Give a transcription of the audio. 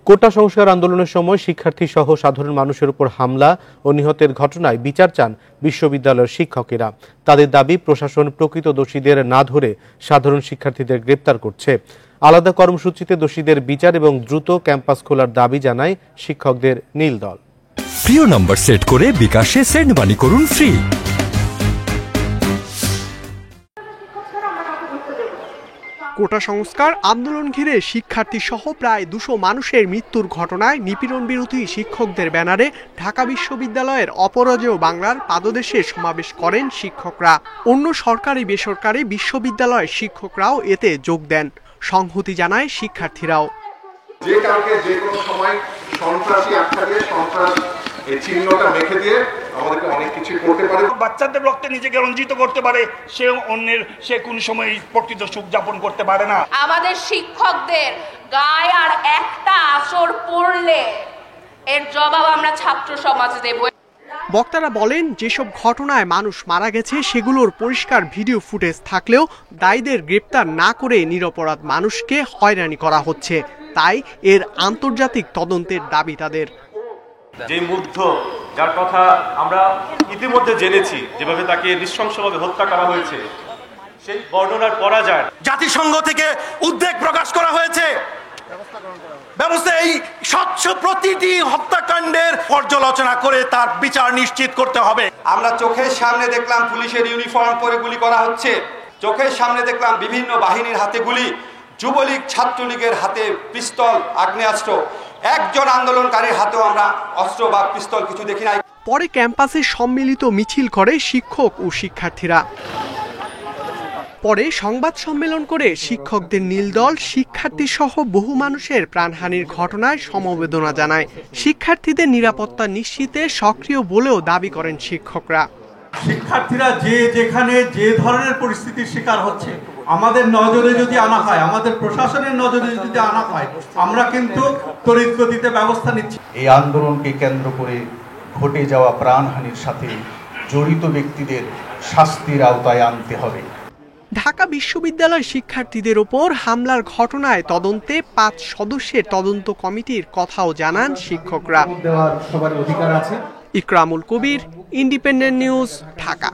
কোটা সংস্কার আন্দোলনের সময় শিক্ষার্থী সহ সাধারণ মানুষের উপর হামলা ও নিহতের ঘটনায় বিচার চান বিশ্ববিদ্যালয়ের শিক্ষকেরা। তাদের দাবি, প্রশাসন প্রকৃত দোষীদের না ধরে সাধারণ শিক্ষার্থীদের গ্রেপ্তার করছে। আলাদা কর্মসূচিতে দোষীদের বিচার এবং দ্রুত ক্যাম্পাস খোলার দাবি জানায় শিক্ষকদের নীল দল। প্রিয় নম্বর সেট করে বিকাশে সেন্ড মানি করুন ফ্রি। কোটা সংস্কার আন্দোলন ঘিরে শিক্ষার্থী সহ প্রায় 200 মানুষের মৃত্যুর ঘটনায় নিপীড়ন বিরোধী শিক্ষকদের ব্যানারে ঢাকা বিশ্ববিদ্যালয়ের অপরাজেয় বাংলার পাদদেশে সমাবেশ করেন শিক্ষকরা। অন্য সরকারি বেসরকারি বিশ্ববিদ্যালয়ের শিক্ষকরাও এতে যোগ দেন। সংহতি জানায় শিক্ষার্থীরাও। যে কাউকে যে কোনো সময় সন্ত্রাসী আখ্যা দিয়ে সন্ত্রাস এই চিহ্নটা মেখে দিয়ে আমাদেরকে অনেক কিছু করতে পারে। বাচ্চাদের রক্তে নিজেকে রঞ্জিত করতে পারে, সে কোন সময় প্রকৃত সুখ যাপন করতে পারে না। আমাদের শিক্ষকদের গায়ে আর একটা আঁচড় পড়লে এর জবাব আমরা ছাত্র সমাজে দেব। বক্তারা বলেন, যেসব ঘটনায় মানুষ মারা গেছে সেগুলোর পরিষ্কার ভিডিও ফুটেজ থাকলেও দায়ীদের গ্রেপ্তার না করে নিরপরাধ মানুষকে হয়রানি করা হচ্ছে। তাই এর আন্তর্জাতিক তদন্তের দাবি তাদের। যে মুগ্ধ, যার কথা আমরা ইতিমধ্যে জেনেছি, যেভাবে তাকে নৃশংসভাবে হত্যা করা হয়েছে, সেই বর্ণনার পরা যায়। জাতিসংঘ থেকে উদ্বেগ প্রকাশ করা হয়েছে। ব্যবস্থা এই স্বচ্ছ প্রতিটি হত্যাকাণ্ডের পর্যালোচনা করে তার বিচার নিশ্চিত করতে হবে। আমরা চোখের সামনে দেখলাম পুলিশের ইউনিফর্ম পরে গুলি করা হচ্ছে, চোখের সামনে দেখলাম বিভিন্ন বাহিনীর হাতে গুলি, যুবলীগ ছাত্রলীগের হাতে পিস্তল, আগ্নেয়াস্ত্র, একজন আন্দোলনকারীর হাতেও আমরা অস্ত্র বা পিস্তল কিছু দেখি নাই। পরে ক্যাম্পাসে সম্মিলিত মিছিল করে শিক্ষক ও শিক্ষার্থীরা। পরে সংবাদ সম্মেলন করে শিক্ষকদের নীল দল শিক্ষার্থী সহ বহু মানুষের প্রাণহানির ঘটনায় সমবেদনা জানায়। শিক্ষার্থীদের নিরাপত্তা নিশ্চিতে সক্রিয় বলেও দাবি করেন শিক্ষকরা। শিক্ষার্থীরা যেখানে যে ধরনের পরিস্থিতির শিকার হচ্ছে, আমাদের নজরে যদি আনা হয়, আমাদের প্রশাসনের নজরে যদি আনা হয়, আমরা কিন্তু তড়িৎ গতিতে ব্যবস্থা নিচ্ছি। এই আন্দোলনকে কেন্দ্র করে ঘটে যাওয়া প্রাণহানির সাথে জড়িত ব্যক্তিদের শাস্তির আওতায় আনতে হবে। ঢাকা বিশ্ববিদ্যালয় শিক্ষার্থীদের ওপর হামলার ঘটনায় তদন্তে 5 সদস্যের তদন্ত কমিটির কথাও জানান শিক্ষকরা। সবার অধিকার আছে। ইকরামুল কবির, ইন্ডিপেন্ডেন্ট নিউজ, ঢাকা।